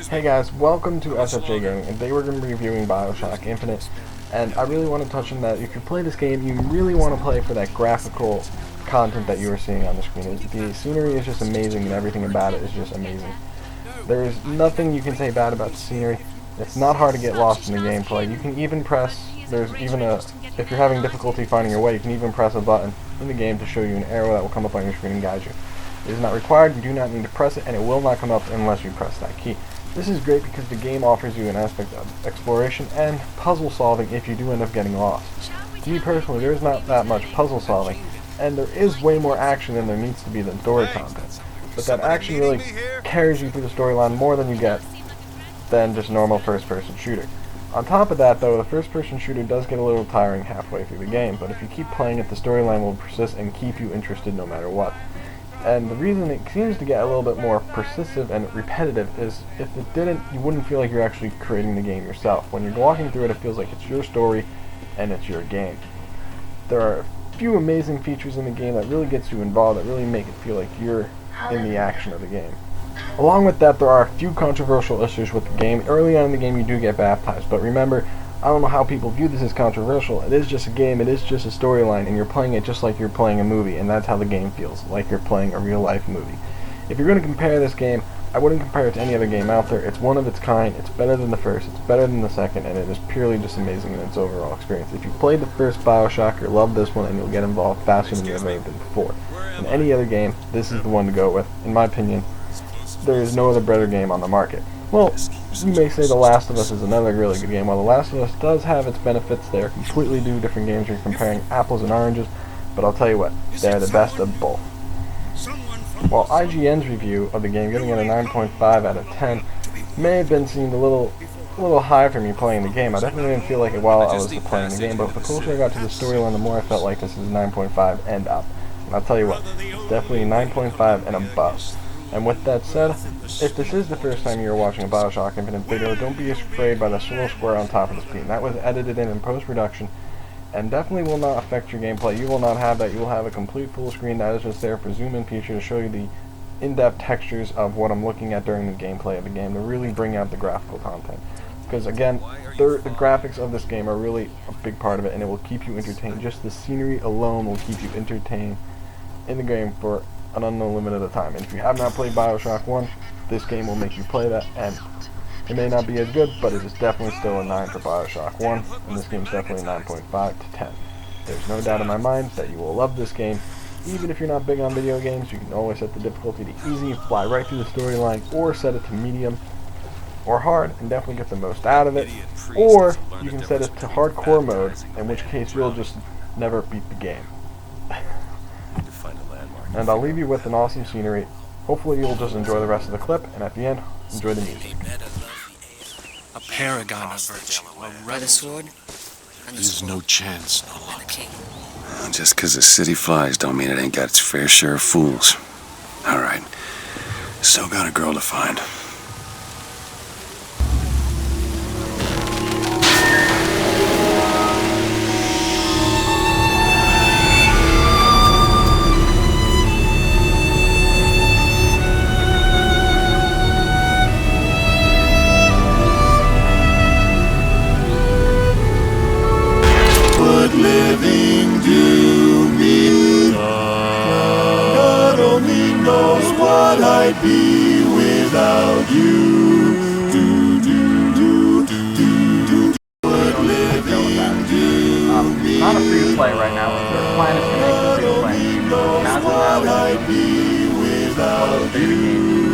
Hey guys, welcome to SFJ Gaming, and today we're going to be reviewing BioShock Infinite. And I really want to touch on that. If you play this game, you really want to play for that graphical content that you are seeing on the screen. The scenery is just amazing, and everything about it is just amazing. There is nothing you can say bad about the scenery. It's not hard to get lost in the gameplay. You can even press, if you're having difficulty finding your way, you can even press a button in the game to show you an arrow that will come up on your screen and guide you. It is not required, you do not need to press it, and it will not come up unless you press that key. This is great because the game offers you an aspect of exploration and puzzle solving if you do end up getting lost. To me personally, there is not that much puzzle solving, and there is way more action than there needs to be than story content. But that action really carries you through the storyline more than you get than just normal first-person shooter. On top of that, though, the first-person shooter does get a little tiring halfway through the game, but if you keep playing it, the storyline will persist and keep you interested no matter what. And the reason it seems to get a little bit more persistent and repetitive is if it didn't, you wouldn't feel like you're actually creating the game yourself. When you're walking through it, it feels like it's your story and it's your game. There are a few amazing features in the game that really gets you involved, that really make it feel like you're in the action of the game. Along with that, there are a few controversial issues with the game. Early on in the game, you do get baptized, but remember, I don't know how people view this as controversial. It is just a game, it is just a storyline, and you're playing it just like you're playing a movie, and that's how the game feels, like you're playing a real-life movie. If you're going to compare this game, I wouldn't compare it to any other game out there. It's one of its kind, it's better than the first, it's better than the second, and it is purely just amazing in its overall experience. If you played the first BioShock, you'll love this one, and you'll get involved faster than you have ever been before. In any other game, this is the one to go with, in my opinion. There is no other better game on the market. Well, you may say The Last of Us is another really good game. While The Last of Us does have its benefits, they are completely two different games. You're comparing apples and oranges, but I'll tell you what, they're the best of both. While IGN's review of the game, giving it a 9.5 out of 10, may have been seemed a little high for me playing the game. I definitely didn't feel like it while I was playing the game, but the closer I got to the storyline, the more I felt like this is 9.5 and up. And I'll tell you what, it's definitely 9.5 and above. And with that said, if this is the first time you're watching a BioShock Infinite video, don't be afraid by the little square on top of the screen. That was edited in post-production and definitely will not affect your gameplay. You will not have that. You will have a complete full screen that is just there for zoom-in feature to show you the in-depth textures of what I'm looking at during the gameplay of the game to really bring out the graphical content. Because again, the graphics of this game are really a big part of it, and it will keep you entertained. Just the scenery alone will keep you entertained in the game for an unknown limit of the time. And if you have not played BioShock 1, this game will make you play that, and it may not be as good, but it is definitely still a 9 for BioShock 1, and this game is definitely 9.5 to 10. There's no doubt in my mind that you will love this game. Even if you're not big on video games, you can always set the difficulty to easy and fly right through the storyline, or set it to medium or hard and definitely get the most out of it, or you can set it to hardcore mode, in which case you'll just never beat the game. And I'll leave you with an awesome scenery. Hopefully you'll just enjoy the rest of the clip, and at the end, enjoy the music. A paragon of virtue, a red sword, and There's no chance, no luck. king. Well, just 'cause the city flies don't mean it ain't got its fair share of fools. All right. Still got a girl to find. Living to me, God only knows what I'd be without you. Not a free-to-play right now. The plan is to make it free-to-play. Imagine that would be one of those beta games.